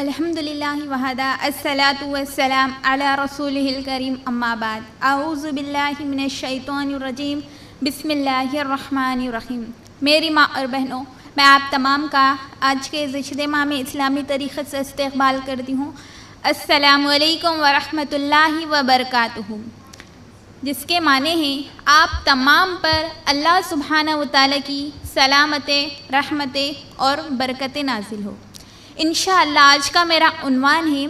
الحمدللہ وحدہ الصلاۃ والسلام علی رسولہ الکریم اما بعد اعوذ باللہ من الشیطان الرجیم بسم اللہ الرحمن الرحیم۔ میری ماں اور بہنوں، میں آپ تمام کا آج کے اس اجتماع میں اسلامی طریقے سے استقبال کرتی ہوں۔ السلام علیکم ورحمۃ اللہ وبرکاتہ، جس کے معنی ہیں آپ تمام پر اللہ سبحانہ و تعالیٰ کی سلامتیں، رحمتیں اور برکتیں نازل ہو۔ انشاءاللہ آج کا میرا عنوان ہے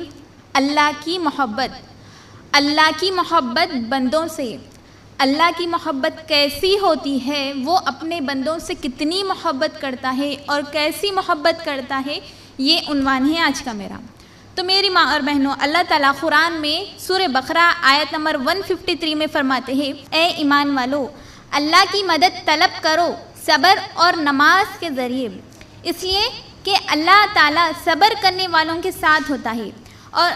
اللہ کی محبت۔ اللہ کی محبت بندوں سے، اللہ کی محبت کیسی ہوتی ہے، وہ اپنے بندوں سے کتنی محبت کرتا ہے اور کیسی محبت کرتا ہے، یہ عنوان ہے آج کا میرا۔ تو میری ماں اور بہنوں، اللہ تعالیٰ قرآن میں سورہ بقرہ آیت نمبر 153 میں فرماتے ہیں، اے ایمان والو، اللہ کی مدد طلب کرو صبر اور نماز کے ذریعے، اس لیے کہ اللہ تعالیٰ صبر کرنے والوں کے ساتھ ہوتا ہے۔ اور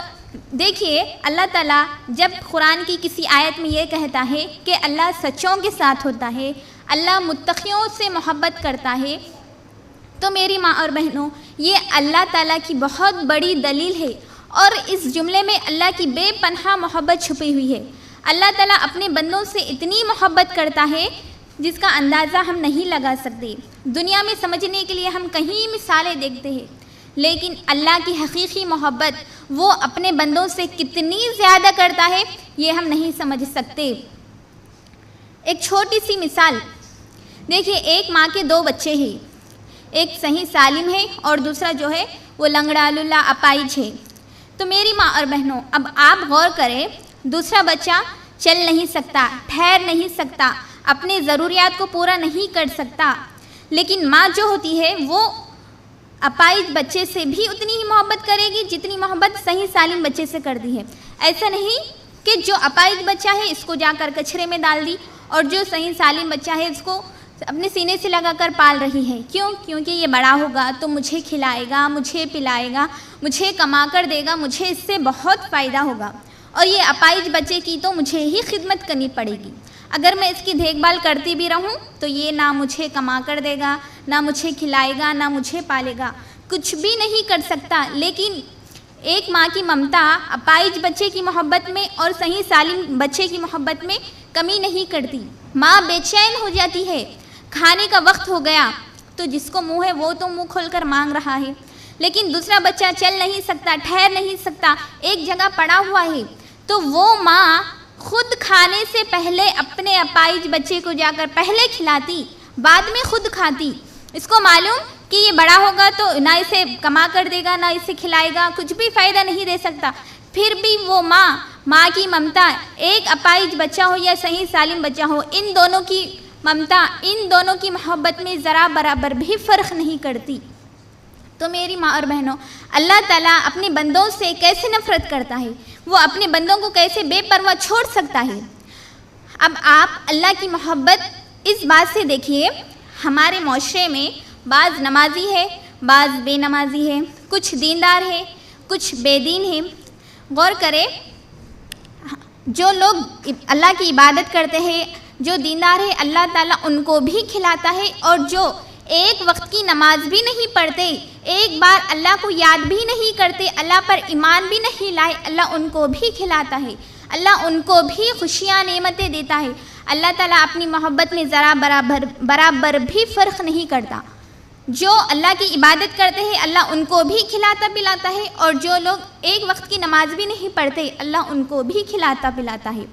دیکھیے، اللہ تعالیٰ جب قرآن کی کسی آیت میں یہ کہتا ہے کہ اللہ سچوں کے ساتھ ہوتا ہے، اللہ متقیوں سے محبت کرتا ہے، تو میری ماں اور بہنوں، یہ اللہ تعالیٰ کی بہت بڑی دلیل ہے، اور اس جملے میں اللہ کی بے پناہ محبت چھپی ہوئی ہے۔ اللہ تعالیٰ اپنے بندوں سے اتنی محبت کرتا ہے جس کا اندازہ ہم نہیں لگا سکتے۔ دنیا میں سمجھنے کے لیے ہم کہیں مثالیں دیکھتے ہیں، لیکن اللہ کی حقیقی محبت وہ اپنے بندوں سے کتنی زیادہ کرتا ہے، یہ ہم نہیں سمجھ سکتے۔ ایک چھوٹی سی مثال دیکھیے، ایک ماں کے 2 بچے ہیں، ایک صحیح سالم ہے اور دوسرا جو ہے وہ لنگڑا لولا اپائج ہے۔ تو میری ماں اور بہنوں، اب آپ غور کریں، دوسرا بچہ چل نہیں سکتا، ٹھہر نہیں سکتا، اپنے ضروریات کو پورا نہیں کر سکتا، لیکن ماں جو ہوتی ہے وہ اپائج بچے سے بھی اتنی ہی محبت کرے گی جتنی محبت صحیح سالم بچے سے کرتی ہے۔ ایسا نہیں کہ جو اپائج بچہ ہے اس کو جا کر کچرے میں ڈال دی، اور جو صحیح سالم بچہ ہے اس کو اپنے سینے سے لگا کر پال رہی ہے۔ کیونکہ یہ بڑا ہوگا تو مجھے کھلائے گا، مجھے پلائے گا، مجھے کما کر دے گا، مجھے اس سے بہت فائدہ ہوگا، اور یہ اپائج بچے کی تو مجھے ہی خدمت کرنی پڑے گی۔ اگر میں اس کی دیکھ بھال کرتی بھی رہوں تو یہ نہ مجھے کما کر دے گا، نہ مجھے کھلائے گا، نہ مجھے پالے گا، کچھ بھی نہیں کر سکتا۔ لیکن ایک ماں کی ممتا اپائج بچے کی محبت میں اور صحیح سالم بچے کی محبت میں کمی نہیں کرتی۔ ماں بے چین ہو جاتی ہے، کھانے کا وقت ہو گیا تو جس کو منہ ہے وہ تو منہ کھول کر مانگ رہا ہے، لیکن دوسرا بچہ چل نہیں سکتا، ٹھہر نہیں سکتا، ایک جگہ پڑا ہوا ہے، تو وہ ماں خود کھانے سے پہلے اپنے اپائج بچے کو جا کر پہلے کھلاتی، بعد میں خود کھاتی۔ اس کو معلوم کہ یہ بڑا ہوگا تو نہ اسے کما کر دے گا، نہ اسے کھلائے گا، کچھ بھی فائدہ نہیں دے سکتا، پھر بھی وہ ماں کی ممتا، ایک اپائج بچہ ہو یا صحیح سالم بچہ ہو، ان دونوں کی ممتا، ان دونوں کی محبت میں ذرا برابر بھی فرق نہیں کرتی۔ تو میری ماں اور بہنوں، اللہ تعالیٰ اپنے بندوں سے کیسے نفرت کرتا ہے، وہ اپنے بندوں کو کیسے بے پرواہ چھوڑ سکتا ہے۔ اب آپ اللہ کی محبت اس بات سے دیکھیے، ہمارے معاشرے میں بعض نمازی ہے، بعض بے نمازی ہے، کچھ دیندار ہے، کچھ بے دین ہے۔ غور کرے، جو لوگ اللہ کی عبادت کرتے ہیں، جو دیندار ہے، اللہ تعالیٰ ان کو بھی کھلاتا ہے، اور جو ایک وقت کی نماز بھی نہیں پڑھتے، ایک بار اللہ کو یاد بھی نہیں کرتے، اللہ پر ایمان بھی نہیں لائے، اللہ ان کو بھی کھلاتا ہے، اللہ ان کو بھی خوشیاں نعمتیں دیتا ہے۔ اللہ تعالیٰ اپنی محبت میں ذرا برابر بھی فرق نہیں کرتا۔ جو اللہ کی عبادت کرتے ہیں، اللہ ان کو بھی کھلاتا پلاتا ہے، اور جو لوگ ایک وقت کی نماز بھی نہیں پڑھتے، اللہ ان کو بھی کھلاتا پلاتا ہے۔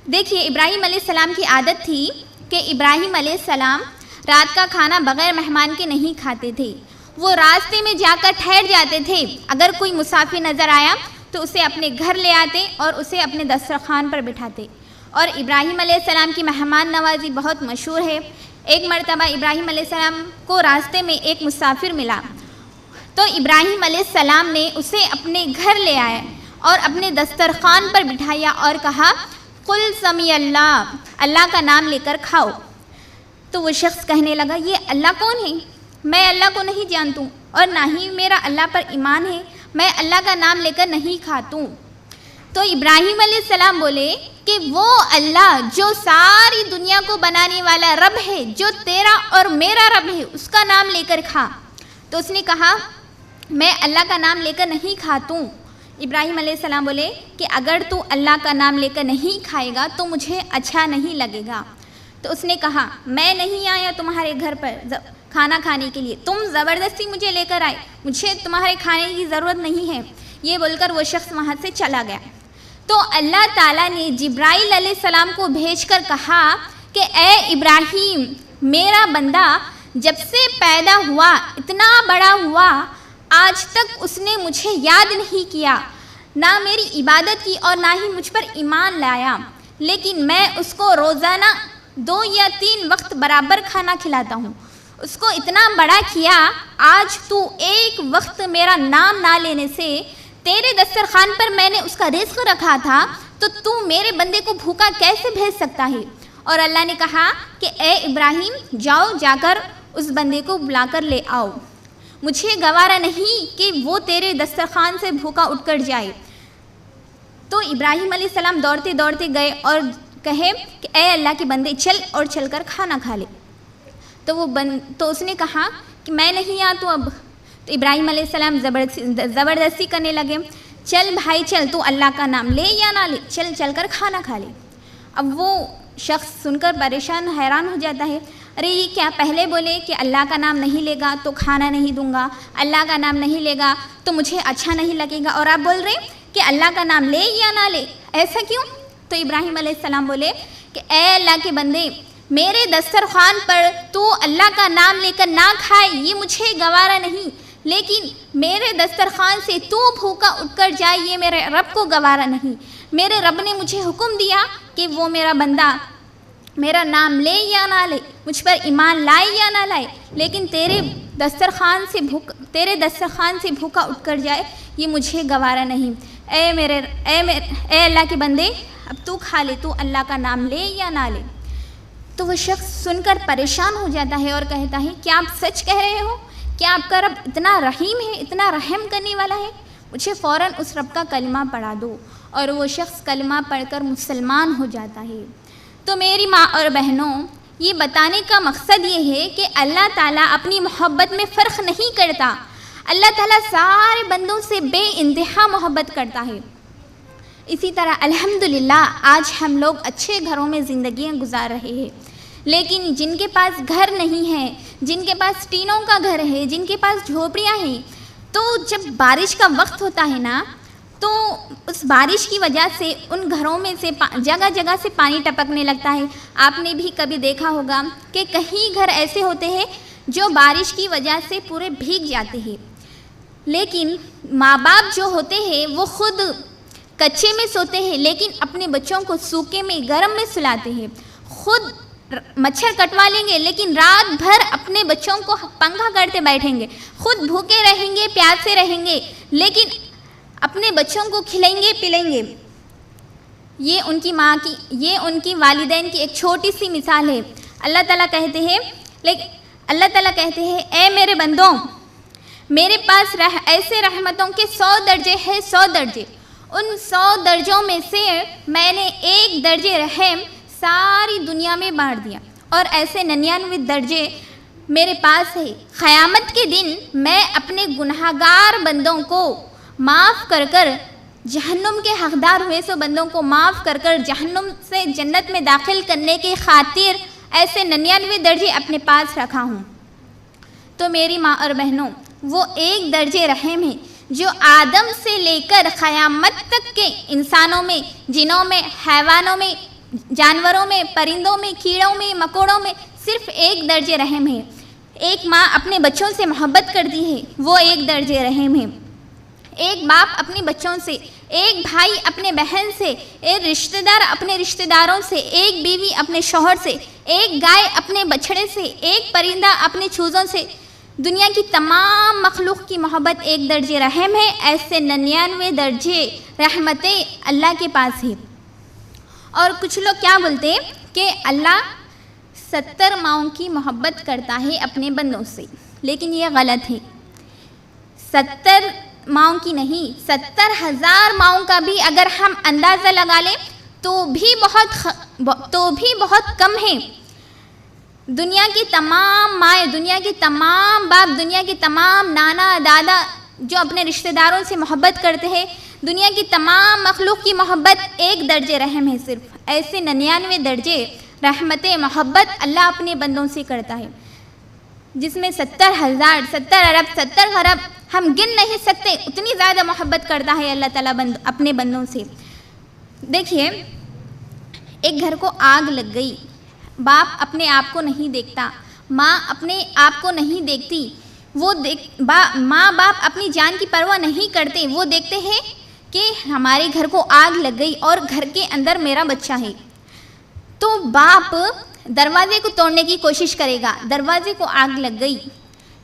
دیکھیے، ابراہیم علیہ السلام کی عادت تھی کہ ابراہیم علیہ السلام رات کا کھانا بغیر مہمان کے نہیں کھاتے تھے، وہ راستے میں جا کر ٹھہر جاتے تھے۔ اگر کوئی مسافر نظر آیا تو اسے اپنے گھر لے آتے اور اسے اپنے دسترخوان پر بٹھاتے، اور ابراہیم علیہ السلام کی مہمان نوازی بہت مشہور ہے۔ ایک مرتبہ ابراہیم علیہ السلام کو راستے میں ایک مسافر ملا، تو ابراہیم علیہ السلام نے اسے اپنے گھر لے آیا اور اپنے دسترخوان پر بٹھایا اور کہا، قل سمی اللہ، اللہ کا نام لے کر کھاؤ۔ تو وہ شخص کہنے لگا، یہ اللہ کون ہے؟ میں اللہ کو نہیں جانتا ہوں، اور نہ ہی میرا اللہ پر ایمان ہے، میں اللہ کا نام لے کر نہیں کھاتا ہوں۔ تو ابراہیم علیہ السلام بولے کہ وہ اللہ جو ساری دنیا کو بنانے والا رب ہے، جو تیرا اور میرا رب ہے، اس کا نام لے کر کھا۔ تو اس نے کہا، میں اللہ کا نام لے کر نہیں کھاتوں. ابراہیم علیہ السلام بولے کہ اگر تو اللہ کا نام لے کر نہیں کھائے گا تو مجھے اچھا نہیں لگے گا. تو اس نے کہا میں نہیں آیا تمہارے گھر پر کھانا کھانے کے لیے، تم زبردستی مجھے لے کر آئے، مجھے تمہارے کھانے کی ضرورت نہیں ہے. یہ بول کر وہ شخص وہاں سے چلا گیا. تو اللہ تعالیٰ نے جبرائیل علیہ السلام کو بھیج کر کہا کہ اے ابراہیم، میرا بندہ جب سے پیدا ہوا اتنا بڑا ہوا آج تک اس نے مجھے یاد نہیں کیا، نہ میری عبادت کی اور نہ ہی مجھ پر ایمان لایا، لیکن میں اس کو روزانہ 2 یا 3 وقت برابر کھانا کھلاتا ہوں. اس کو اتنا بڑا کیا، آج تو ایک وقت میرا نام نہ لینے سے تیرے دسترخوان پر میں نے اس کا رزق رکھا تھا، تو میرے بندے کو بھوکا کیسے بھیج سکتا ہے؟ اور اللہ نے کہا کہ اے ابراہیم جاؤ، جا کر اس بندے کو بلا کر لے آؤ، مجھے گوارا نہیں کہ وہ تیرے دسترخوان سے بھوکا اٹھ کر جائے. تو ابراہیم علیہ السلام دوڑتے دوڑتے گئے اور کہے کہ اے اللہ کے بندے چل اور چل کر کھانا کھا لے. تو اس نے کہا کہ میں نہیں آتا اب. تو ابراہیم علیہ السلام زبردستی کرنے لگے، چل بھائی چل، تو اللہ کا نام لے یا نہ لے، چل چل کر کھانا کھا لے. اب وہ شخص سن کر پریشان حیران ہو جاتا ہے، ارے یہ کیا، پہلے بولے کہ اللہ کا نام نہیں لے گا تو کھانا نہیں دوں گا، اللہ کا نام نہیں لے گا تو مجھے اچھا نہیں لگے گا، اور آپ بول رہے کہ اللہ کا نام لے یا نہ لے، ایسا کیوں؟ تو ابراہیم علیہ السلام بولے کہ اے اللہ کے بندے، میرے دسترخوان پر تو اللہ کا نام لے کر نہ کھائے یہ مجھے گوارا نہیں، لیکن میرے دسترخوان سے تو بھوکا اٹھ کر جائے یہ میرے رب کو گوارا نہیں. میرے رب نے مجھے حکم دیا کہ وہ میرا بندہ میرا نام لے یا نہ لے، مجھ پر ایمان لائے یا نہ لائے، لیکن تیرے دسترخوان سے بھوکا اٹھ کر جائے یہ مجھے گوارا نہیں. اے اللہ کے بندے، اب تو کھا لے، تو اللہ کا نام لے یا نہ لے. تو وہ شخص سن کر پریشان ہو جاتا ہے اور کہتا ہے کیا آپ سچ کہہ رہے ہو؟ کیا آپ کا رب اتنا رحیم ہے، اتنا رحم کرنے والا ہے؟ مجھے فوراً اس رب کا کلمہ پڑھا دو. اور وہ شخص کلمہ پڑھ کر مسلمان ہو جاتا ہے. تو میری ماں اور بہنوں، یہ بتانے کا مقصد یہ ہے کہ اللہ تعالیٰ اپنی محبت میں فرق نہیں کرتا. اللہ تعالیٰ سارے بندوں سے بے انتہا محبت کرتا ہے. اسی طرح الحمدللہ آج ہم لوگ اچھے گھروں میں زندگیاں گزار رہے ہیں، لیکن جن کے پاس گھر نہیں ہے، جن کے پاس ٹینوں کا گھر ہے، جن کے پاس جھوپڑیاں ہیں، تو جب بارش کا وقت ہوتا ہے نا، تو اس بارش کی وجہ سے ان گھروں میں سے جگہ جگہ سے پانی ٹپکنے لگتا ہے. آپ نے بھی کبھی دیکھا ہوگا کہ کہیں گھر ایسے ہوتے ہیں جو بارش کی وجہ سے پورے بھیگ جاتے ہیں، لیکن ماں باپ جو ہوتے ہیں وہ خود کچے میں سوتے ہیں لیکن اپنے بچوں کو سوکھے میں گرم میں سلاتے ہیں. خود مچھر کٹوا لیں گے لیکن رات بھر اپنے بچوں کو پنکھا کرتے بیٹھیں گے، خود بھوکے رہیں گے، پیاسے رہیں گے، لیکن اپنے بچوں کو کھلائیں گے، پلائیں گے. یہ ان کی والدین کی ایک چھوٹی سی مثال ہے. اللہ تعالیٰ کہتے ہیں اے میرے بندوں، میرے پاس ایسے رحمتوں کے 100 درجے ہیں، 100 درجے. ان 100 درجوں میں سے میں نے 1 درجے رحم ساری دنیا میں بانٹ دیا، اور ایسے 99 درجے میرے پاس ہے. قیامت کے دن میں اپنے گنہگار بندوں کو معاف کر کر جہنم کے حقدار ہوئے سو بندوں کو معاف کر کر جہنم سے جنت میں داخل کرنے کی خاطر ایسے 99 درجے اپنے پاس رکھا ہوں. تو میری ماں اور بہنوں، وہ 1 درجے رحم ہے جو آدم سے لے کر قیامت تک کے انسانوں میں، جنوں میں، حیوانوں میں، جانوروں میں، پرندوں میں، کیڑوں میں، مکوڑوں میں صرف 1 درجے رحم ہے. ایک ماں اپنے بچوں سے محبت کرتی ہے، وہ 1 درجے رحم ہے. ایک باپ اپنے بچوں سے، ایک بھائی اپنے بہن سے، ایک رشتہ دار اپنے رشتہ داروں سے، ایک بیوی اپنے شوہر سے، ایک گائے اپنے بچھڑے سے، ایک پرندہ اپنے چوزوں سے. دنیا کی تمام مخلوق کی محبت 1 درجے رحم ہے. ایسے 99 درجے رحمتیں اللہ کے پاس ہے. اور کچھ لوگ کیا بولتے کہ اللہ 70 ماؤں کی محبت کرتا ہے اپنے بندوں سے، لیکن یہ غلط ہے. 70 ماؤں کی نہیں، 70,000 ماؤں کا بھی اگر ہم اندازہ لگا لیں تو بھی بہت کم ہے. دنیا کی تمام مائیں، دنیا کے تمام باپ، دنیا کے تمام نانا دادا جو اپنے رشتہ داروں سے محبت کرتے ہیں، دنیا کی تمام مخلوق کی محبت ایک درجے رحم ہے صرف، ایسے 99 درجے رحمت محبت اللہ اپنے بندوں سے کرتا ہے، جس میں 70,000 70 ارب 70 خرب ہم گن نہیں سکتے، اتنی زیادہ محبت کرتا ہے اللہ تعالیٰ اپنے بندوں سے۔ دیکھیے، ایک گھر کو آگ لگ گئی، باپ اپنے آپ کو نہیں دیکھتا، ماں اپنے آپ کو نہیں دیکھتی، ماں باپ اپنی جان کی پرواہ نہیں کرتے، وہ دیکھتے ہیں کہ ہمارے گھر کو آگ لگ گئی اور گھر کے اندر میرا بچہ ہے، تو باپ دروازے کو توڑنے کی کوشش کرے گا، دروازے کو آگ لگ گئی،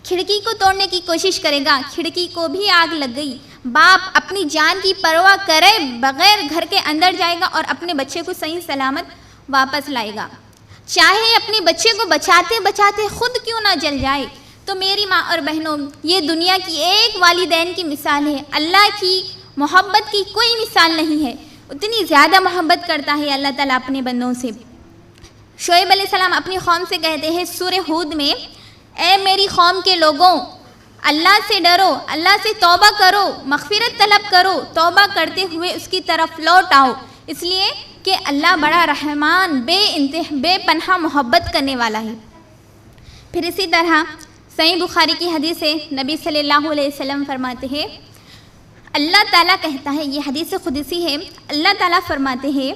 کھڑکی کو توڑنے کی کوشش کرے گا، کھڑکی کو بھی آگ لگ گئی، باپ اپنی جان کی پرواہ کرے بغیر گھر کے اندر جائے گا اور اپنے بچے کو صحیح سلامت واپس لائے گا، چاہے اپنے بچے کو بچاتے بچاتے خود کیوں نہ جل جائے۔ تو میری ماں اور بہنوں، یہ دنیا کی ایک والدین کی مثال ہے، اللہ کی محبت کی کوئی مثال نہیں ہے، اتنی زیادہ محبت کرتا ہے اللہ تعالیٰ اپنے بندوں سے۔ شعیب علیہ السلام اپنی قوم سے کہتے ہیں سورہ ہود میں، اے میری قوم کے لوگوں، اللہ سے ڈرو، اللہ سے توبہ کرو، مغفرت طلب کرو، توبہ کرتے ہوئے اس کی طرف لوٹ آؤ، اس لیے کہ اللہ بڑا رحمان، بے پناہ محبت کرنے والا ہے۔ پھر اسی طرح صحیح بخاری کی حدیث ہے، نبی صلی اللہ علیہ وسلم فرماتے ہیں، اللہ تعالیٰ کہتا ہے، یہ حدیث قدسی ہے، اللہ تعالیٰ فرماتے ہیں،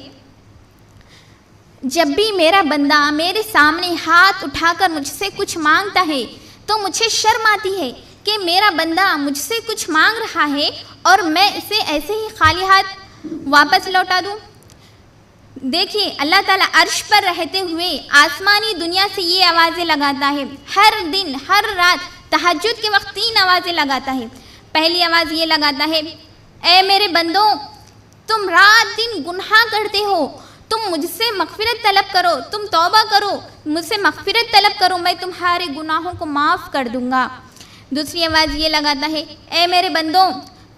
جب بھی میرا بندہ میرے سامنے ہاتھ اٹھا کر مجھ سے کچھ مانگتا ہے تو مجھے شرم آتی ہے کہ میرا بندہ مجھ سے کچھ مانگ رہا ہے اور میں اسے ایسے ہی خالی ہاتھ واپس لوٹا دوں۔ دیکھیے، اللہ تعالیٰ عرش پر رہتے ہوئے آسمانی دنیا سے یہ آوازیں لگاتا ہے، ہر دن ہر رات تہجد کے وقت 3 آوازیں لگاتا ہے۔ پہلی آواز یہ لگاتا ہے، اے میرے بندوں، تم رات دن گناہ کرتے ہو، تم مجھ سے مغفرت طلب کرو، تم توبہ کرو، مجھ سے مغفرت طلب کرو، میں تمہارے گناہوں کو معاف کر دوں گا۔ دوسری آواز یہ لگاتا ہے، اے میرے بندوں،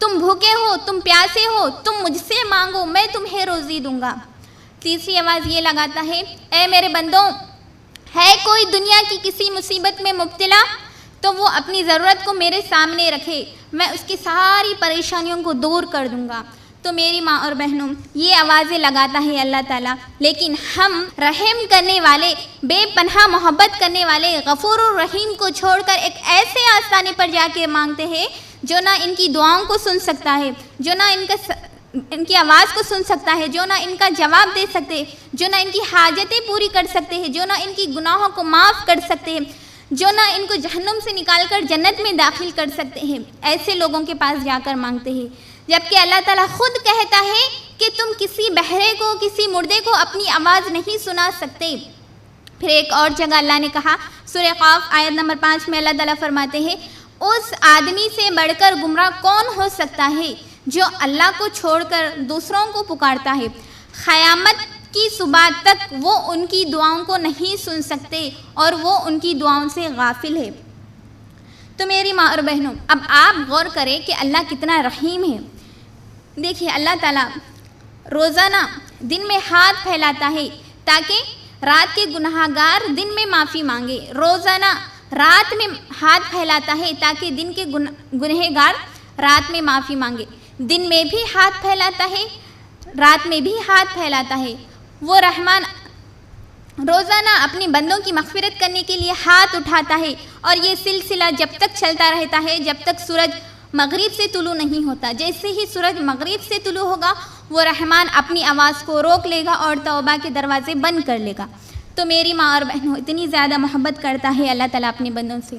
تم بھوکے ہو، تم پیاسے ہو، تم مجھ سے مانگو، میں تمہیں روزی دوں گا۔ تیسری آواز یہ لگاتا ہے، اے میرے بندوں، ہے کوئی دنیا کی کسی مصیبت میں مبتلا تو وہ اپنی ضرورت کو میرے سامنے رکھے، میں اس کی ساری پریشانیوں کو دور کر دوں گا۔ تو میری ماں اور بہنوں، یہ آوازیں لگاتا ہے اللہ تعالیٰ، لیکن ہم رحم کرنے والے، بے پناہ محبت کرنے والے غفور الرحیم کو چھوڑ کر ایک ایسے آستانے پر جا کے مانگتے ہیں جو نہ ان کی دعاؤں کو سن سکتا ہے، جو نہ ان کی آواز کو سن سکتا ہے، جو نہ ان کا جواب دے سکتے، جو نہ ان کی حاجتیں پوری کر سکتے ہیں، جو نہ ان کی گناہوں کو معاف کر سکتے ہیں، جو نہ ان کو جہنم سے نکال کر جنت میں داخل کر سکتے ہیں، ایسے لوگوں کے پاس جا کر مانگتے ہیں، جبکہ اللہ تعالیٰ خود کہتا ہے کہ تم کسی بہرے کو، کسی مردے کو اپنی آواز نہیں سنا سکتے۔ پھر ایک اور جگہ اللہ نے کہا، سورہ قاف آیت نمبر 5 میں اللہ تعالیٰ فرماتے ہیں، اس آدمی سے بڑھ کر گمراہ کون ہو سکتا ہے جو اللہ کو چھوڑ کر دوسروں کو پکارتا ہے، قیامت کی صبح تک وہ ان کی دعاؤں کو نہیں سن سکتے اور وہ ان کی دعاؤں سے غافل ہے۔ تو میری ماں اور بہنوں، اب آپ غور کریں کہ اللہ کتنا رحیم ہے۔ دیکھیے، اللہ تعالیٰ روزانہ دن میں ہاتھ پھیلاتا ہے تاکہ رات کے گناہ گار دن میں معافی مانگے، روزانہ رات میں ہاتھ پھیلاتا ہے تاکہ دن کے گنہ گار رات میں معافی مانگے، دن میں بھی ہاتھ پھیلاتا ہے، رات میں بھی ہاتھ پھیلاتا ہے۔ وہ رحمان روزانہ اپنے بندوں کی مغفرت کرنے کے لیے ہاتھ اٹھاتا ہے، اور یہ سلسلہ جب تک چلتا رہتا ہے جب تک سورج مغرب سے طلوع نہیں ہوتا۔ جیسے ہی سورج مغرب سے طلوع ہوگا، وہ رحمان اپنی آواز کو روک لے گا اور توبہ کے دروازے بند کر لے گا۔ تو میری ماں اور بہنوں، اتنی زیادہ محبت کرتا ہے اللہ تعالیٰ اپنے بندوں سے۔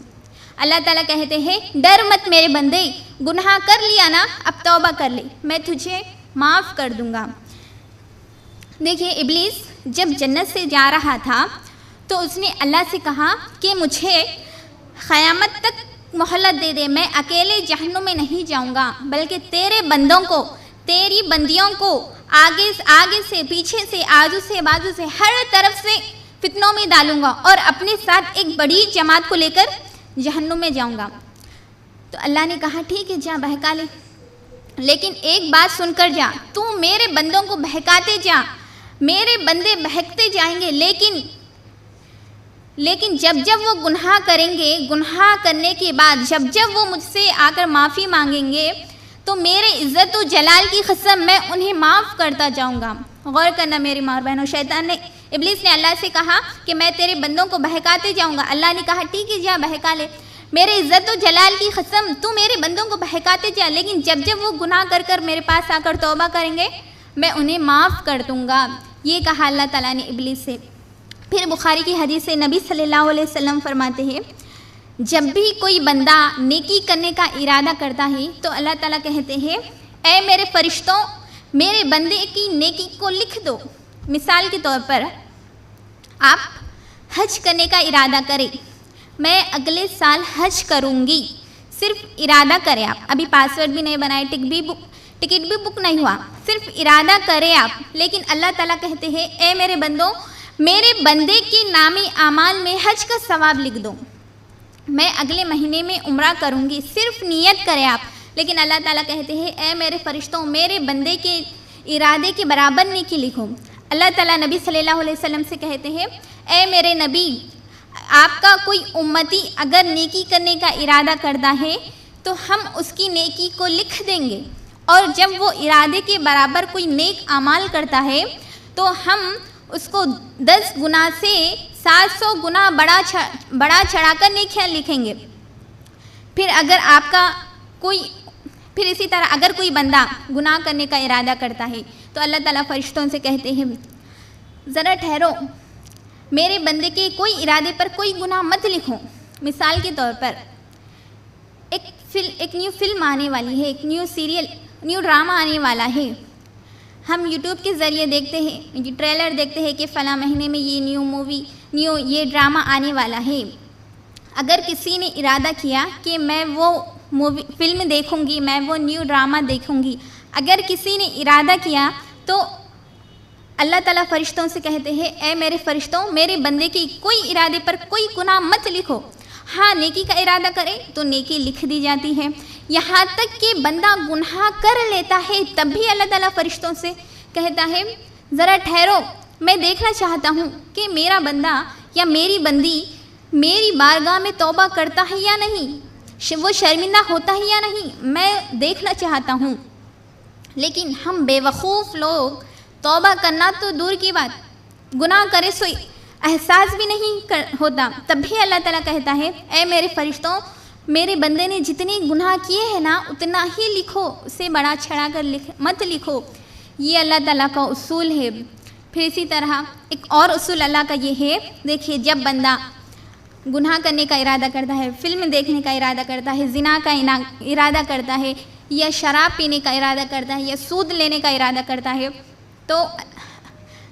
اللہ تعالیٰ کہتے ہیں، ڈر مت میرے بندے، گناہ کر لیا نا، اب توبہ کر لے، میں تجھے معاف کر دوں گا۔ دیکھیے، ابلیس جب جنت سے جا رہا تھا تو اس نے اللہ سے کہا کہ مجھے قیامت تک مہلت دے دے، میں اکیلے جہنم میں نہیں جاؤں گا، بلکہ تیرے بندوں کو، تیری بندیوں کو آگے سے، پیچھے سے، آزو سے، بازو سے، ہر طرف سے فتنوں میں ڈالوں گا اور اپنے ساتھ ایک بڑی جماعت کو لے کر جہنم میں جاؤں گا۔ تو اللہ نے کہا ٹھیک ہے، جا بہکا لے، لیکن ایک بات سن کر جا، تو میرے بندوں کو بہکاتے جا، میرے بندے بہکتے جائیں گے، لیکن لیکن جب جب وہ گناہ کریں گے، گناہ کرنے کے بعد جب جب وہ مجھ سے آ کر معافی مانگیں گے تو میرے عزت و جلال کی قسم میں انہیں معاف کرتا جاؤں گا۔ غور کرنا میری ماں اور بہنوں، ابلیس نے اللہ سے کہا کہ میں تیرے بندوں کو بہکاتے جاؤں گا۔ اللہ نے کہا ٹھیک ہے جا بہکا لے، میرے عزت و جلال کی قسم تو میرے بندوں کو بہکاتے جا، لیکن جب جب وہ گناہ کر کر میرے پاس آ کر توبہ کریں گے میں انہیں معاف کر دوں گا۔ یہ کہا اللہ تعالیٰ نے ابلیس سے۔ پھر بخاری کی حدیث سے نبی صلی اللہ علیہ وسلم فرماتے ہیں جب بھی کوئی بندہ نیکی کرنے کا ارادہ کرتا ہے تو اللہ تعالیٰ کہتے ہیں اے میرے فرشتوں میرے بندے کی نیکی کو لکھ دو۔ مثال کے طور پر آپ حج کرنے کا ارادہ کریں، میں اگلے سال حج کروں گی، صرف ارادہ کریں آپ، ابھی پاسورڈ بھی نہیں بنائے، ٹکٹ بھی بک نہیں ہوا، صرف ارادہ کریں آپ، لیکن اللہ تعالیٰ کہتے ہیں اے میرے بندوں میرے بندے کے نام اعمال میں حج کا ثواب لکھ دو، میں اگلے مہینے میں عمرہ کروں گی، صرف نیت کریں آپ، لیکن اللہ تعالیٰ کہتے ہیں اے میرے فرشتوں میرے بندے کے ارادے کے برابر نیکی لکھو۔ اللہ تعالیٰ نبی صلی اللہ علیہ وسلم سے کہتے ہیں اے میرے نبی آپ کا کوئی امتی اگر نیکی کرنے کا ارادہ کرتا ہے تو ہم اس کی نیکی کو لکھ دیں گے، اور جب وہ ارادے کے برابر کوئی نیک اعمال کرتا ہے تو ہم اس کو 10 گنا سے 700 گنا بڑا چڑھا کر نیکیاں لکھیں گے۔ پھر اسی طرح اگر کوئی بندہ گناہ کرنے کا ارادہ کرتا ہے تو اللہ تعالیٰ فرشتوں سے کہتے ہیں ذرا ٹھہرو، میرے بندے کے کوئی ارادے پر کوئی گناہ مت لکھو۔ مثال کے طور پر ایک نیو فلم آنے والی ہے، ایک نیو ڈرامہ آنے والا ہے، ہم یوٹیوب کے ذریعے دیکھتے ہیں، ٹریلر دیکھتے ہیں کہ فلاں مہینے میں یہ یہ ڈرامہ آنے والا ہے۔ اگر کسی نے ارادہ کیا کہ میں وہ فلم دیکھوں گی، میں وہ نیو ڈرامہ دیکھوں گی، اگر کسی نے ارادہ کیا تو اللہ تعالیٰ فرشتوں سے کہتے ہیں اے میرے فرشتوں میرے بندے کے کوئی ارادے پر کوئی گناہ مت لکھو، ہاں نیکی کا ارادہ کرے تو نیکی لکھ دی جاتی ہے۔ یہاں تک کہ بندہ گناہ کر لیتا ہے تب بھی اللہ تعالیٰ فرشتوں سے کہتا ہے ذرا ٹھہرو، میں دیکھنا چاہتا ہوں کہ میرا بندہ یا میری بندی میری بارگاہ میں توبہ کرتا ہے یا نہیں، وہ شرمندہ ہوتا ہے یا نہیں، میں دیکھنا چاہتا ہوں۔ لیکن ہم بے وقوف لوگ توبہ کرنا تو دور کی بات، گناہ کرے سو احساس بھی نہیں ہوتا، تب بھی اللہ تعالیٰ کہتا ہے اے میرے فرشتوں میرے بندے نے جتنے گناہ کیے ہیں نا اتنا ہی لکھو، اسے بڑا چھڑا کر مت لکھو۔ یہ اللہ تعالیٰ کا اصول ہے۔ پھر اسی طرح ایک اور اصول اللہ کا یہ ہے، دیکھیے جب بندہ گناہ کرنے کا ارادہ کرتا ہے، فلم دیکھنے کا ارادہ کرتا ہے، زنا کا ارادہ کرتا ہے، یا شراب پینے کا ارادہ کرتا ہے، یا سود لینے کا ارادہ کرتا ہے، تو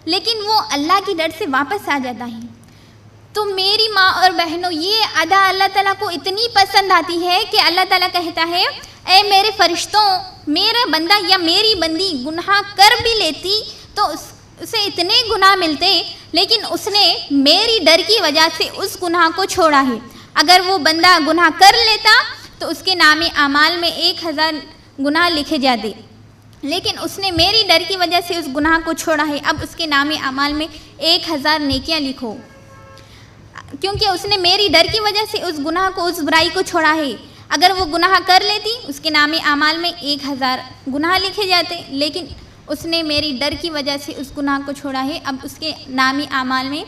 لیکن وہ اللہ کی ڈر سے واپس آ جاتا ہے، تو میری ماں اور بہنوں یہ ادا اللہ تعالیٰ کو اتنی پسند آتی ہے کہ اللہ تعالیٰ کہتا ہے اے میرے فرشتوں میرا بندہ یا میری بندی گناہ کر بھی لیتی تو اسے اتنے گناہ ملتے، لیکن اس نے میری ڈر کی وجہ سے اس گناہ کو چھوڑا ہے۔ اگر وہ بندہ گناہ کر لیتا تو اس کے نام اعمال میں 1000 گناہ لکھے جاتے، لیکن اس نے میری ڈر کی وجہ سے اس گناہ کو چھوڑا ہے، اب اس کے نام اعمال میں 1000 نیکیاں لکھو، کیونکہ اس نے میری ڈر کی وجہ سے اس گناہ کو، اس برائی کو چھوڑا ہے۔ اگر وہ گناہ کر لیتی اس کے نام اعمال میں 1000 گناہ لکھے جاتے، لیکن اس نے میری ڈر کی وجہ سے اس گناہ کو چھوڑا ہے، اب اس کے نام اعمال میں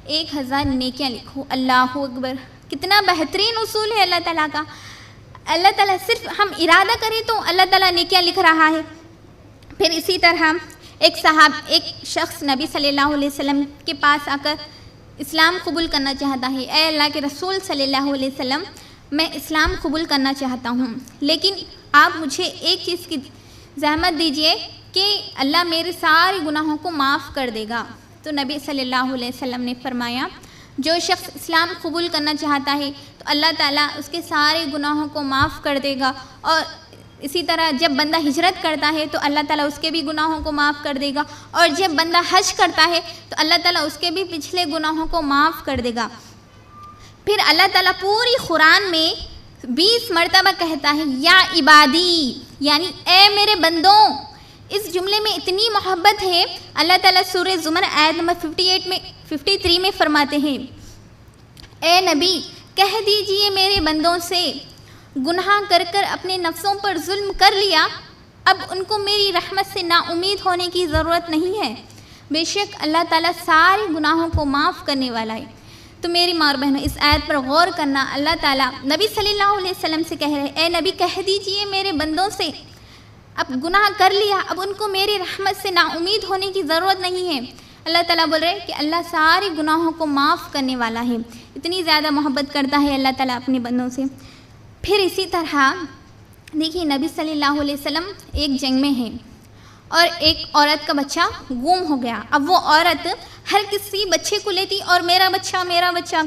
1000 نیکیاں لکھو۔ اللہ اکبر، کتنا بہترین اصول ہے اللہ تعالیٰ کا۔ اللہ تعالیٰ صرف ہم ارادہ کریں تو اللہ تعالیٰ نیکیاں لکھ رہا ہے۔ پھر اسی طرح ایک شخص نبی صلی اللہ علیہ وسلم کے پاس آ کر اسلام قبول کرنا چاہتا ہے، اے اللہ کے رسول صلی اللہ علیہ وسلم میں اسلام قبول کرنا چاہتا ہوں، لیکن آپ مجھے ایک چیز کی زحمت دیجئے کہ اللہ میرے سارے گناہوں کو معاف کر دے گا۔ تو نبی صلی اللہ علیہ وسلم نے فرمایا جو شخص اسلام قبول کرنا چاہتا ہے تو اللہ تعالیٰ اس کے سارے گناہوں کو معاف کر دے گا، اور اسی طرح جب بندہ ہجرت کرتا ہے تو اللہ تعالیٰ اس کے بھی گناہوں کو معاف کر دے گا، اور جب بندہ حج کرتا ہے تو اللہ تعالیٰ اس کے بھی پچھلے گناہوں کو معاف کر دے گا۔ پھر اللہ تعالیٰ پوری قرآن میں 20 مرتبہ کہتا ہے یا عبادی، یعنی اے میرے بندوں۔ اس جملے میں اتنی محبت ہے، اللہ تعالیٰ سورہ زمر آیت نمبر 53 میں فرماتے ہیں اے نبی کہہ دیجئے میرے بندوں سے گناہ کر کر اپنے نفسوں پر ظلم کر لیا، اب ان کو میری رحمت سے نا امید ہونے کی ضرورت نہیں ہے، بے شک اللہ تعالیٰ سارے گناہوں کو معاف کرنے والا ہے۔ تو میری ماں اور بہنوں، اس آیت پر غور کرنا، اللہ تعالیٰ نبی صلی اللہ علیہ وسلم سے کہہ رہے، اے نبی کہہ دیجئے میرے بندوں سے اب گناہ کر لیا، اب ان کو میری رحمت سے نا امید ہونے کی ضرورت نہیں ہے۔ اللہ تعالیٰ بول رہے کہ اللہ سارے گناہوں کو معاف کرنے والا ہے، اتنی زیادہ محبت کرتا ہے اللہ تعالیٰ اپنے بندوں سے۔ پھر اسی طرح دیکھیے نبی صلی اللہ علیہ وسلم ایک جنگ میں ہیں اور ایک عورت کا بچہ گم ہو گیا۔ اب وہ عورت ہر کسی بچے کو لیتی اور میرا بچہ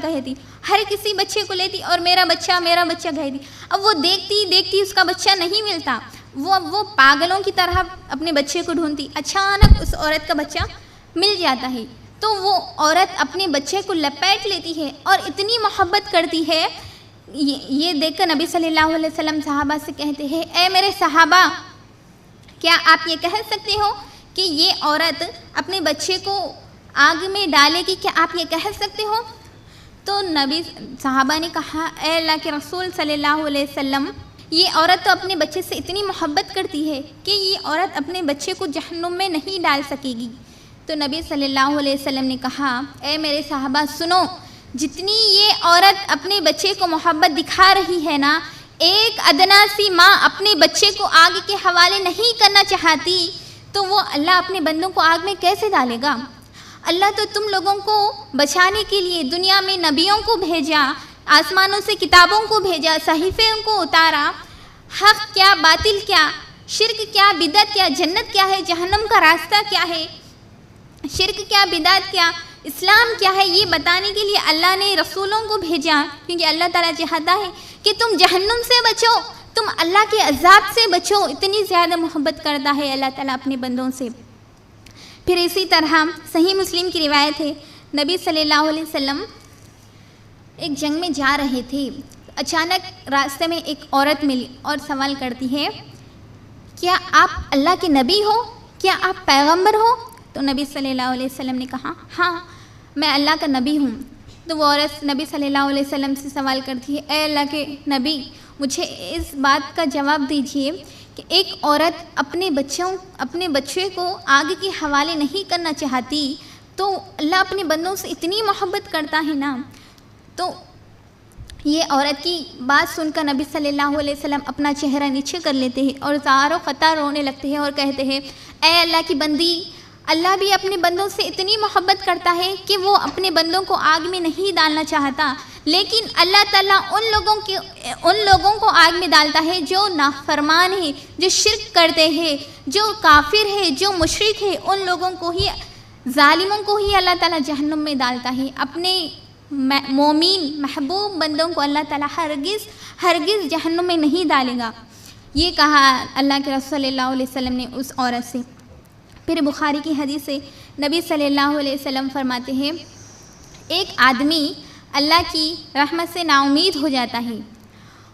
کہتی، ہر کسی بچے کو لیتی اور میرا بچہ کہتی۔ اب وہ دیکھتی اس کا بچہ نہیں ملتا، وہ پاگلوں کی طرح اپنے بچے کو ڈھونڈتی، اچانک اس عورت کا بچہ مل جاتا ہے تو وہ عورت اپنے بچے کو لپیٹ لیتی ہے اور اتنی محبت کرتی ہے۔ یہ دیکھ کر نبی صلی اللہ علیہ وسلم صحابہ سے کہتے ہیں، اے میرے صحابہ کیا آپ یہ کہہ سکتے ہو کہ یہ عورت اپنے بچے کو آگ میں ڈالے گی؟ کیا آپ یہ کہہ سکتے ہو؟ تو نبی صحابہ نے کہا، اے اللہ کے رسول صلی اللہ علیہ وسلم، یہ عورت تو اپنے بچے سے اتنی محبت کرتی ہے کہ یہ عورت اپنے بچے کو جہنم میں نہیں ڈال سکے گی۔ تو نبی صلی اللہ علیہ وسلم نے کہا، اے میرے صحابہ سنو، جتنی یہ عورت اپنے بچے کو محبت دکھا رہی ہے نا، ایک ادنا سی ماں اپنے بچے کو آگ کے حوالے نہیں کرنا چاہتی تو وہ اللہ اپنے بندوں کو آگ میں کیسے ڈالے گا؟ اللہ تو تم لوگوں کو بچانے کے لیے دنیا میں نبیوں کو بھیجا، آسمانوں سے کتابوں کو بھیجا، صحیفے کو اتارا، حق کیا باطل کیا، شرک کیا بدعت کیا، جنت کیا ہے جہنم کا راستہ کیا ہے، شرک کیا بدعت کیا، اسلام کیا ہے، یہ بتانے کے لیے اللہ نے رسولوں کو بھیجا، کیونکہ اللہ تعالیٰ چاہتا ہے کہ تم جہنم سے بچو، تم اللہ کے عذاب سے بچو۔ اتنی زیادہ محبت کرتا ہے اللہ تعالیٰ اپنے بندوں سے۔ پھر اسی طرح صحیح مسلم کی روایت ہے، نبی صلی اللہ علیہ وسلم ایک جنگ میں جا رہے تھے، اچانک راستے میں ایک عورت ملی اور سوال کرتی ہے، کیا آپ اللہ کے نبی ہو؟ کیا آپ پیغمبر ہو؟ تو نبی صلی اللہ علیہ وسلم نے کہا، ہاں میں اللہ کا نبی ہوں۔ تو وہ عورت نبی صلی اللہ علیہ وسلم سے سوال کرتی ہے، اے اللہ کے نبی مجھے اس بات کا جواب دیجیے کہ ایک عورت اپنے بچے کو آگ کے حوالے نہیں کرنا چاہتی تو اللہ اپنے بندوں سے اتنی محبت کرتا ہے نا۔ تو یہ عورت کی بات سن کر نبی صلی اللہ علیہ وسلم اپنا چہرہ نیچے کر لیتے ہیں اور زار و قطار رونے لگتے ہیں اور کہتے ہیں، اے اللہ کی بندی، اللہ بھی اپنے بندوں سے اتنی محبت کرتا ہے کہ وہ اپنے بندوں کو آگ میں نہیں ڈالنا چاہتا، لیکن اللہ تعالیٰ ان لوگوں کو آگ میں ڈالتا ہے جو نافرمان ہے، جو شرک کرتے ہیں، جو کافر ہے، جو مشرک ہے، ان لوگوں کو ہی، ظالموں کو ہی اللہ تعالیٰ جہنم میں ڈالتا ہے۔ اپنے مومن محبوب بندوں کو اللہ تعالیٰ ہرگز جہنم میں نہیں ڈالے گا۔ یہ کہا اللہ کے رسول صلی اللہ علیہ وسلم نے اس عورت سے۔ پھر بخاری کی حدیث سے نبی صلی اللہ علیہ وسلم فرماتے ہیں، ایک آدمی اللہ کی رحمت سے نا امید ہو جاتا ہے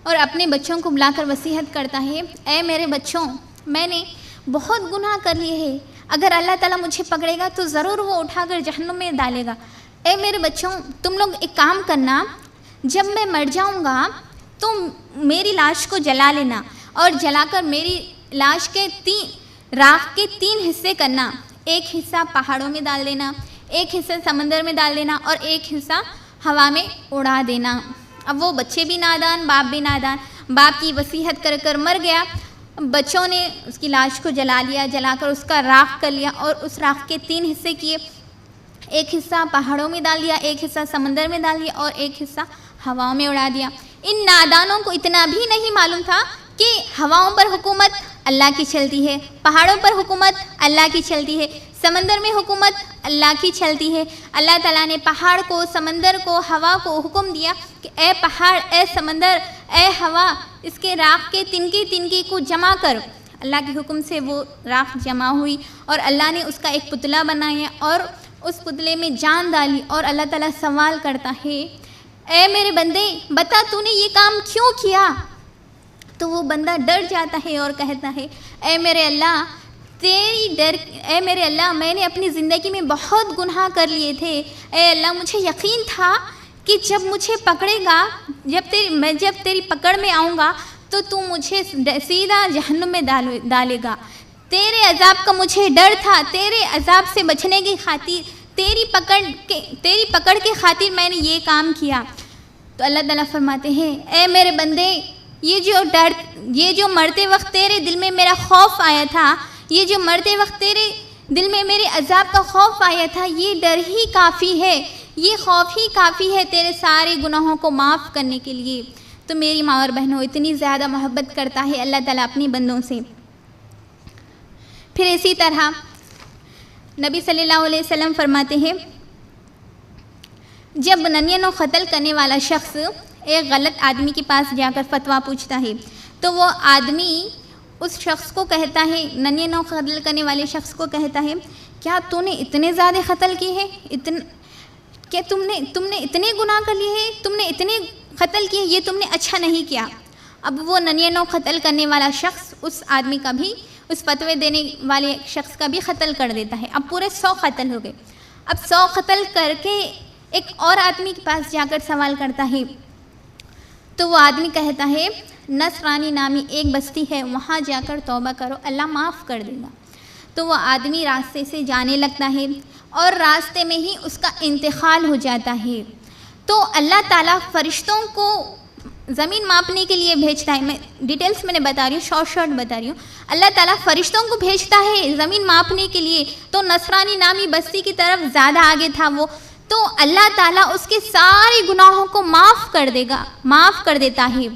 اور اپنے بچوں کو بلا کر وصیت کرتا ہے، اے میرے بچوں، میں نے بہت گناہ کر لیے ہیں، اگر اللہ تعالیٰ مجھے پکڑے گا تو ضرور وہ اٹھا کر جہنم میں ڈالے گا۔ اے میرے بچوں، تم لوگ ایک کام کرنا، جب میں مر جاؤں گا تو میری لاش کو جلا لینا اور جلا کر میری لاش کے راکھ کے 3 حصے کرنا، ایک حصہ پہاڑوں میں ڈال دینا، ایک حصہ سمندر میں ڈال دینا اور ایک حصہ ہوا میں اڑا دینا۔ اب وہ بچے بھی نادان، باپ بھی نادان، باپ کی وصیت کر کر مر گیا، بچوں نے اس کی لاش کو جلا لیا، جلا کر اس کا راکھ کر لیا اور اس راکھ کے 3 حصے کیے، ایک حصہ پہاڑوں میں ڈال دیا، ایک حصہ سمندر میں ڈال دیا اور ایک حصہ ہواؤں میں اڑا دیا۔ ان نادانوں کو اتنا بھی نہیں معلوم تھا کہ ہواؤں پر حکومت اللہ کی چلتی ہے، پہاڑوں پر حکومت اللہ کی چلتی ہے، سمندر میں حکومت اللہ کی چلتی ہے۔ اللہ تعالیٰ نے پہاڑ کو، سمندر کو، ہوا کو حکم دیا کہ اے پہاڑ، اے سمندر، اے ہوا، اس کے راکھ کے تنکے کو جمع کر۔ اللہ کے حکم سے وہ راکھ جمع ہوئی اور اللہ نے اس کا ایک پتلا بنایا اور اس پتلے میں جان ڈالی اور اللہ تعالیٰ سوال کرتا ہے، اے میرے بندے بتا تو نے یہ کام کیوں کیا؟ تو وہ بندہ ڈر جاتا ہے اور کہتا ہے، اے میرے اللہ میں نے اپنی زندگی میں بہت گناہ کر لیے تھے، اے اللہ مجھے یقین تھا کہ جب مجھے پکڑے گا، جب تیری پکڑ میں آؤں گا تو تو مجھے سیدھا جہنم میں ڈالے گا۔ تیرے عذاب کا مجھے ڈر تھا، تیرے عذاب سے بچنے کی خاطر، تیری پکڑ کے خاطر میں نے یہ کام کیا۔ تو اللہ تعالیٰ فرماتے ہیں اے میرے بندے، یہ جو مرتے وقت تیرے دل میں میرا خوف آیا تھا، یہ جو مرتے وقت تیرے دل میں میرے عذاب کا خوف آیا تھا، یہ ڈر ہی کافی ہے، یہ خوف ہی کافی ہے تیرے سارے گناہوں کو معاف کرنے کے لیے۔ تو میری ماں اور بہنوں، اتنی زیادہ محبت کرتا ہے اللہ تعالیٰ اپنی بندوں سے۔ پھر اسی طرح نبی صلی اللہ علیہ وسلم فرماتے ہیں جب ننین و قتل کرنے والا شخص ایک غلط آدمی کے پاس جا کر فتویٰ پوچھتا ہے تو وہ آدمی اس شخص کو کہتا ہے، ننین و قتل کرنے والے شخص کو کہتا ہے، کیا تو نے اتنے زیادہ قتل کیے ہیں؟ کہ تم نے اتنے گناہ کر لیے ہیں، تم نے اتنے قتل کیے، یہ تم نے اچھا نہیں کیا۔ اب وہ ننین و قتل کرنے والا شخص اس آدمی کا بھی، اس فتوے دینے والے شخص کا بھی قتل کر دیتا ہے۔ اب پورے 100 قتل ہو گئے۔ اب 100 قتل کر کے ایک اور آدمی کے پاس جا کر سوال کرتا ہے تو وہ آدمی کہتا ہے نصرانی نامی ایک بستی ہے، وہاں جا کر توبہ کرو، اللہ معاف کر دے گا۔ تو وہ آدمی راستے سے جانے لگتا ہے اور راستے میں ہی اس کا انتقال ہو جاتا ہے۔ تو اللہ تعالیٰ فرشتوں کو زمین ماپنے کے لیے بھیجتا ہے، میں ڈیٹیلز میں نے بتا رہی ہوں، شارٹ بتا رہی ہوں۔ اللہ تعالیٰ فرشتوں کو بھیجتا ہے زمین ماپنے کے لیے، تو نصرانی نامی بستی کی طرف زیادہ آگے تھا وہ، تو اللہ تعالیٰ اس کے سارے گناہوں کو معاف کر دیتا ہے۔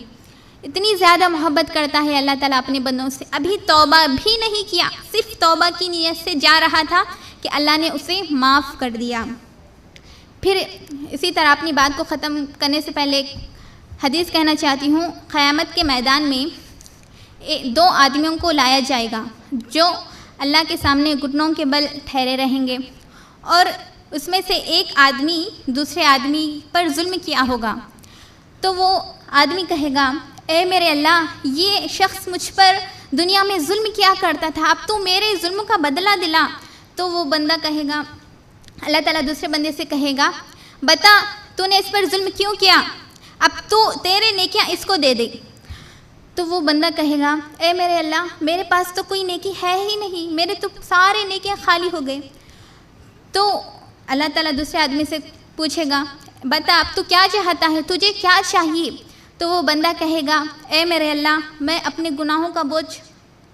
اتنی زیادہ محبت کرتا ہے اللہ تعالیٰ اپنے بندوں سے۔ ابھی توبہ بھی نہیں کیا، صرف توبہ کی نیت سے جا رہا تھا کہ اللہ نے اسے معاف کر دیا۔ پھر اسی طرح اپنی بات کو ختم کرنے سے پہلے ایک حدیث کہنا چاہتی ہوں۔ قیامت کے میدان میں 2 آدمیوں کو لایا جائے گا جو اللہ کے سامنے گھٹنوں کے بل ٹھہرے رہیں گے، اور اس میں سے ایک آدمی دوسرے آدمی پر ظلم کیا ہوگا۔ تو وہ آدمی کہے گا اے میرے اللہ، یہ شخص مجھ پر دنیا میں ظلم کیا کرتا تھا، اب تو میرے ظلم کا بدلہ دلا۔ تو وہ بندہ کہے گا، اللہ تعالیٰ دوسرے بندے سے کہے گا بتا تو نے اس پر ظلم کیوں کیا، اب تو تیرے نیکیاں اس کو دے دے۔ تو وہ بندہ کہے گا اے میرے اللہ، میرے پاس تو کوئی نیکی ہے ہی نہیں، میرے تو سارے نیکیاں خالی ہو گئے۔ تو اللہ تعالیٰ دوسرے آدمی سے پوچھے گا بتا اب تو کیا چاہتا ہے، تجھے کیا چاہیے؟ تو وہ بندہ کہے گا اے میرے اللہ، میں اپنے گناہوں کا بوجھ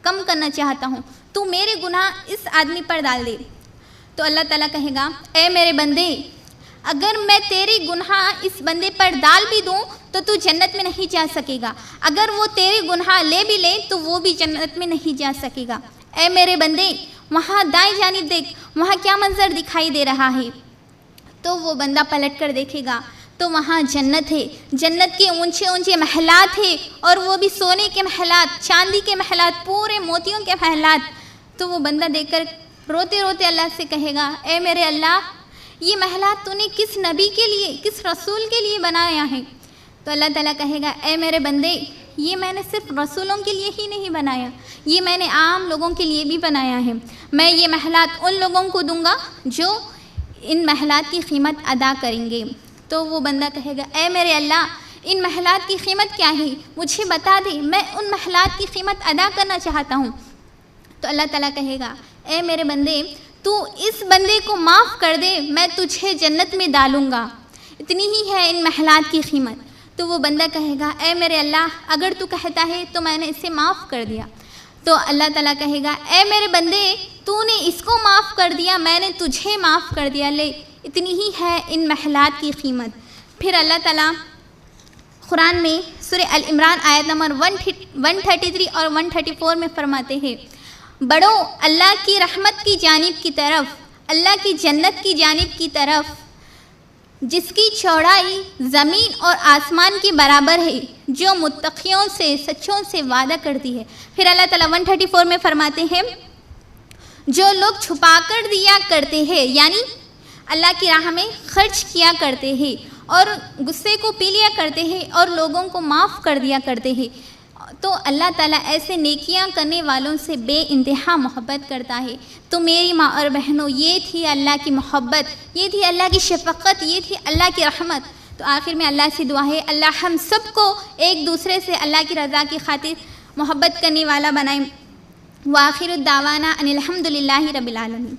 کم کرنا چاہتا ہوں، تو میرے گناہ اس آدمی پر ڈال دے۔ تو اللہ تعالیٰ کہے گا اے میرے بندے، اگر میں تیرے گناہ اس بندے پر ڈال بھی دوں تو جنت میں نہیں جا سکے گا، اگر وہ تیرے گناہ لے بھی لے تو وہ بھی جنت میں نہیں جا سکے گا۔ اے میرے بندے، وہاں دائیں جانب دیکھ، وہاں کیا منظر دکھائی دے رہا ہے؟ تو وہ بندہ پلٹ کر دیکھے گا تو وہاں جنت ہے، جنت کے اونچے اونچے محلات ہیں، اور وہ بھی سونے کے محلات، چاندی کے محلات، پورے موتیوں کے محلات۔ تو وہ بندہ دیکھ کر روتے روتے اللہ سے کہے گا اے میرے اللہ، یہ محلات تو نے کس نبی کے لیے، کس رسول کے لیے بنایا ہے؟ تو اللہ تعالیٰ کہے گا اے میرے بندے، یہ میں نے صرف رسولوں کے لیے ہی نہیں بنایا، یہ میں نے عام لوگوں کے لیے بھی بنایا ہے۔ میں یہ محلات ان لوگوں کو دوں گا جو ان محلات کی قیمت ادا کریں گے۔ تو وہ بندہ کہے گا اے میرے اللہ، ان محلات کی قیمت کیا ہے، مجھے بتا دے، میں ان محلات کی قیمت ادا کرنا چاہتا ہوں۔ تو اللہ تعالیٰ کہے گا اے میرے بندے، تو اس بندے کو معاف کر دے، میں تجھے جنت میں ڈالوں گا، اتنی ہی ہے ان محلات کی قیمت۔ تو وہ بندہ کہے گا اے میرے اللہ، اگر تو کہتا ہے تو میں نے اسے معاف کر دیا۔ تو اللہ تعالیٰ کہے گا اے میرے بندے، تو نے اس کو معاف کر دیا، میں نے تجھے معاف کر دیا، لے اتنی ہی ہے ان محلات کی قیمت۔ پھر اللہ تعالیٰ قرآن میں سورہ العمران آیت نمبر 133 اور 134 میں فرماتے ہیں بڑھو اللہ کی رحمت کی جانب کی طرف، اللہ کی جنت کی جانب کی طرف، جس کی چوڑائی زمین اور آسمان کے برابر ہے، جو متقیوں سے سچوں سے وعدہ کرتی ہے۔ پھر اللہ تعالیٰ 134 میں فرماتے ہیں جو لوگ چھپا کر دیا کرتے ہیں، یعنی اللہ کی راہ میں خرچ کیا کرتے ہیں، اور غصے کو پی لیا کرتے ہیں، اور لوگوں کو معاف کر دیا کرتے ہیں، تو اللہ تعالیٰ ایسے نیکیاں کرنے والوں سے بے انتہا محبت کرتا ہے۔ تو میری ماں اور بہنوں، یہ تھی اللہ کی محبت، یہ تھی اللہ کی شفقت، یہ تھی اللہ کی رحمت۔ تو آخر میں اللہ سے دعا ہے اللہ ہم سب کو ایک دوسرے سے اللہ کی رضا کی خاطر محبت کرنے والا بنائیں۔ وآخر الدعوانا ان الحمد للہ رب العالمین۔